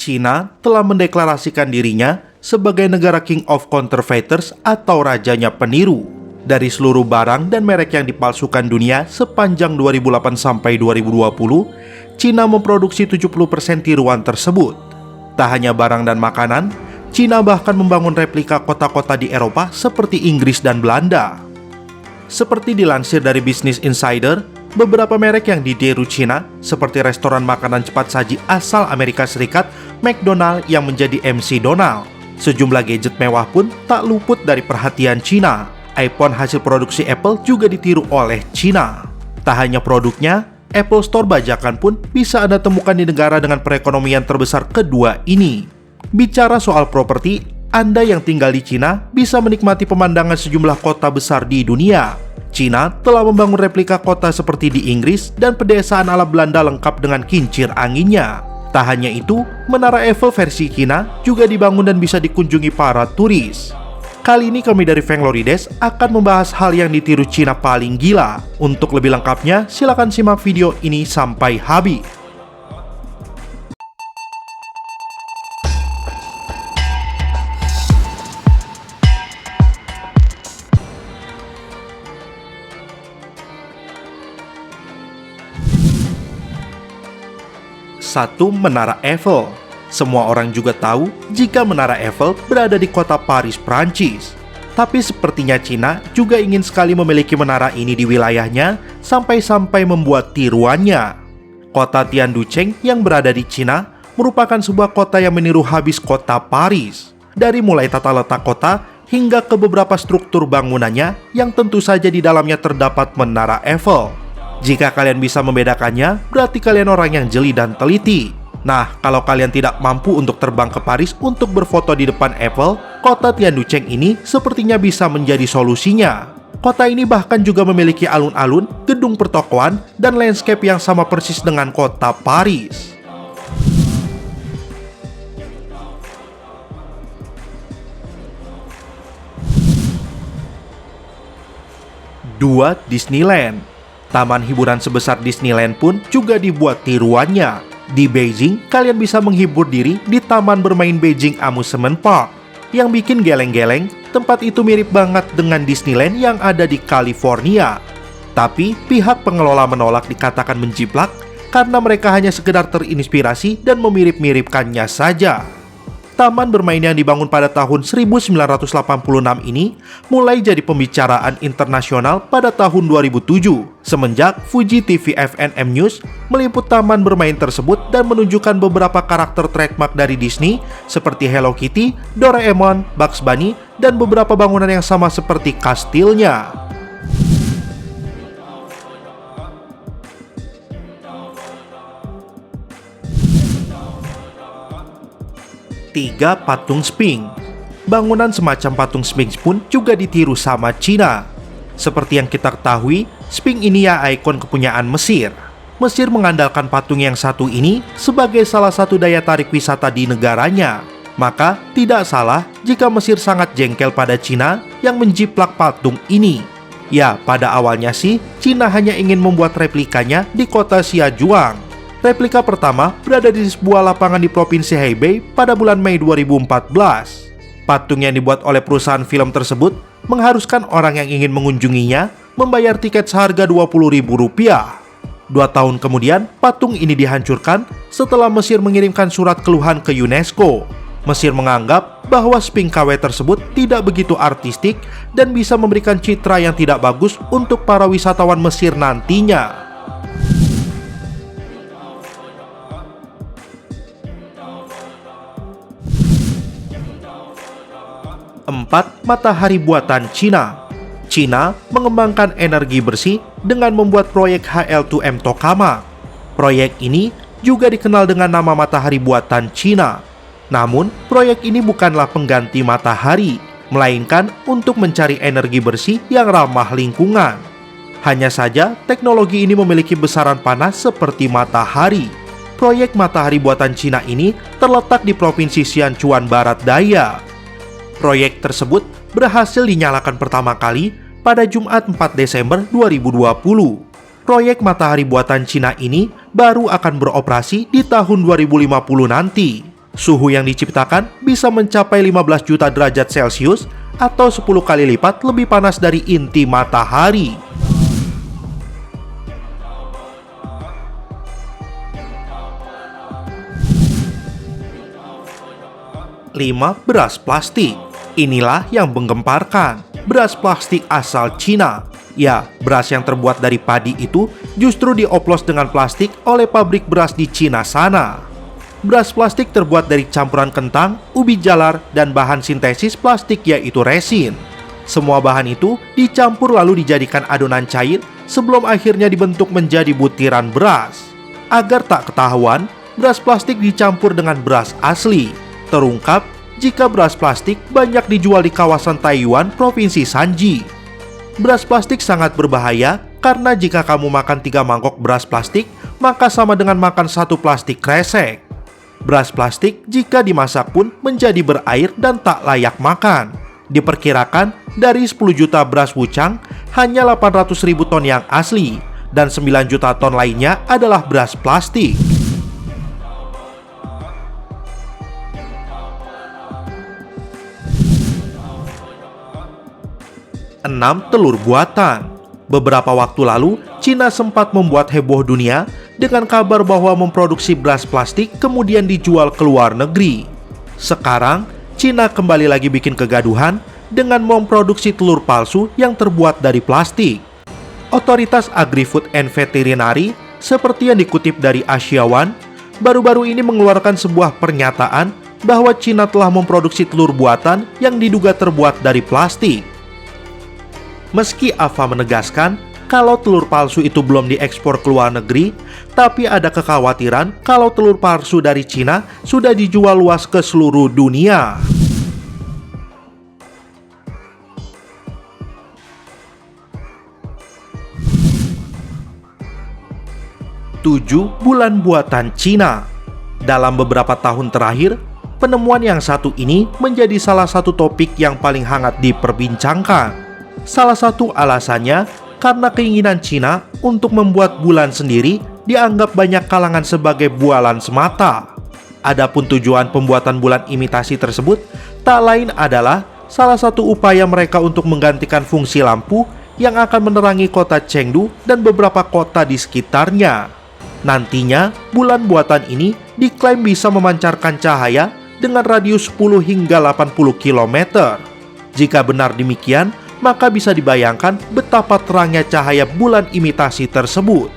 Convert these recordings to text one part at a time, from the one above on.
China telah mendeklarasikan dirinya sebagai negara King of Counterfeiters atau rajanya peniru. Dari seluruh barang dan merek yang dipalsukan dunia sepanjang 2008 sampai 2020, China memproduksi 70% tiruan tersebut. Tak hanya barang dan makanan, China bahkan membangun replika kota-kota di Eropa seperti Inggris dan Belanda. Seperti dilansir dari Business Insider, beberapa merek yang ditiru China, seperti restoran makanan cepat saji asal Amerika Serikat, McDonald yang menjadi MC Donald. Sejumlah gadget mewah pun tak luput dari perhatian China. iPhone hasil produksi Apple juga ditiru oleh China. Tak hanya produknya, Apple Store bajakan pun bisa Anda temukan di negara dengan perekonomian terbesar kedua ini. Bicara soal properti, Anda yang tinggal di China bisa menikmati pemandangan sejumlah kota besar di dunia. China telah membangun replika kota seperti di Inggris dan pedesaan ala Belanda lengkap dengan kincir anginnya. Tak hanya itu, Menara Eiffel versi China juga dibangun dan bisa dikunjungi para turis. Kali ini kami dari Fanglorides akan membahas hal yang ditiru China paling gila. Untuk lebih lengkapnya, silakan simak video ini sampai habis. Satu, Menara Eiffel. Semua orang juga tahu jika Menara Eiffel berada di kota Paris, Prancis. Tapi sepertinya China juga ingin sekali memiliki menara ini di wilayahnya sampai-sampai membuat tiruannya. Kota Tianducheng yang berada di China merupakan sebuah kota yang meniru habis kota Paris. Dari mulai tata letak kota hingga ke beberapa struktur bangunannya yang tentu saja di dalamnya terdapat Menara Eiffel. Jika kalian bisa membedakannya, berarti kalian orang yang jeli dan teliti. Nah, kalau kalian tidak mampu untuk terbang ke Paris untuk berfoto di depan Eiffel, kota Tianducheng ini sepertinya bisa menjadi solusinya. Kota ini bahkan juga memiliki alun-alun, gedung pertokoan, dan landscape yang sama persis dengan kota Paris. Dua, Disneyland. Taman hiburan sebesar Disneyland pun juga dibuat tiruannya. Di Beijing, kalian bisa menghibur diri di Taman Bermain Beijing Amusement Park. Yang bikin geleng-geleng, tempat itu mirip banget dengan Disneyland yang ada di California. Tapi, pihak pengelola menolak dikatakan menjiplak karena mereka hanya sekedar terinspirasi dan memirip-miripkannya saja. Taman bermain yang dibangun pada tahun 1986 ini mulai jadi pembicaraan internasional pada tahun 2007 semenjak Fuji TV FNM News meliput taman bermain tersebut dan menunjukkan beberapa karakter trademark dari Disney seperti Hello Kitty, Doraemon, Bugs Bunny, dan beberapa bangunan yang sama seperti kastilnya. 3. Patung Sphinx. Bangunan semacam patung Sphinx pun juga ditiru sama China. Seperti yang kita ketahui, Sphinx ini ya ikon kepunyaan Mesir. Mesir mengandalkan patung yang satu ini sebagai salah satu daya tarik wisata di negaranya. Maka tidak salah jika Mesir sangat jengkel pada China yang menjiplak patung ini. Ya, pada awalnya sih, China hanya ingin membuat replikanya di kota Xiajuang. Replika pertama berada di sebuah lapangan di Provinsi Hebei pada bulan Mei 2014. Patung yang dibuat oleh perusahaan film tersebut mengharuskan orang yang ingin mengunjunginya membayar tiket seharga Rp20.000. 2 tahun kemudian, patung ini dihancurkan setelah Mesir mengirimkan surat keluhan ke UNESCO. Mesir menganggap bahwa Sphinx KW tersebut tidak begitu artistik dan bisa memberikan citra yang tidak bagus untuk para wisatawan Mesir nantinya. 4. Matahari buatan China. China mengembangkan energi bersih dengan membuat proyek HL2M Tokamak. Proyek ini juga dikenal dengan nama matahari buatan China. Namun, proyek ini bukanlah pengganti matahari, melainkan untuk mencari energi bersih yang ramah lingkungan. Hanya saja, teknologi ini memiliki besaran panas seperti matahari. Proyek matahari buatan China ini terletak di Provinsi Sichuan Barat Daya. Proyek tersebut berhasil dinyalakan pertama kali pada Jumat 4 Desember 2020. Proyek matahari buatan China ini baru akan beroperasi di tahun 2050 nanti. Suhu yang diciptakan bisa mencapai 15 juta derajat Celcius atau 10 kali lipat lebih panas dari inti matahari. 5. Beras plastik. Inilah yang menggemparkan. Beras plastik asal Cina. Ya, beras yang terbuat dari padi itu justru dioplos dengan plastik oleh pabrik beras di Cina sana. Beras plastik terbuat dari campuran kentang, ubi jalar, dan bahan sintesis plastik yaitu resin. Semua bahan itu dicampur lalu dijadikan adonan cair sebelum akhirnya dibentuk menjadi butiran beras. Agar tak ketahuan, beras plastik dicampur dengan beras asli. Terungkap jika beras plastik banyak dijual di kawasan Taiyuan, Provinsi Shanxi. Beras plastik sangat berbahaya karena jika kamu makan 3 mangkok beras plastik, maka sama dengan makan 1 plastik kresek. Beras plastik jika dimasak pun menjadi berair dan tak layak makan. Diperkirakan dari 10 juta beras wucang, hanya 800.000 ton yang asli, dan 9 juta ton lainnya adalah beras plastik. 6. Telur buatan. Beberapa waktu lalu, Cina sempat membuat heboh dunia dengan kabar bahwa memproduksi beras plastik kemudian dijual ke luar negeri. Sekarang, Cina kembali lagi bikin kegaduhan dengan memproduksi telur palsu yang terbuat dari plastik. Otoritas Agri-Food and Veterinary, seperti yang dikutip dari Asia One, baru-baru ini mengeluarkan sebuah pernyataan bahwa Cina telah memproduksi telur buatan yang diduga terbuat dari plastik. Meski Ava menegaskan kalau telur palsu itu belum diekspor ke luar negeri, tapi ada kekhawatiran kalau telur palsu dari Cina sudah dijual luas ke seluruh dunia. 7. Bulan buatan Cina. Dalam beberapa tahun terakhir, penemuan yang satu ini menjadi salah satu topik yang paling hangat diperbincangkan. Salah satu alasannya karena keinginan Cina untuk membuat bulan sendiri dianggap banyak kalangan sebagai bualan semata. Adapun tujuan pembuatan bulan imitasi tersebut tak lain adalah salah satu upaya mereka untuk menggantikan fungsi lampu yang akan menerangi kota Chengdu dan beberapa kota di sekitarnya. Nantinya, bulan buatan ini diklaim bisa memancarkan cahaya dengan radius 10 hingga 80 km. Jika benar demikian, maka bisa dibayangkan betapa terangnya cahaya bulan imitasi tersebut.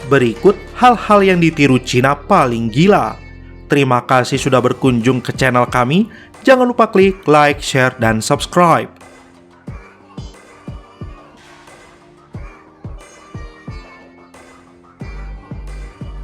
Berikut hal-hal yang ditiru Cina paling gila. Terima kasih sudah berkunjung ke channel kami. Jangan lupa klik like, share, dan subscribe.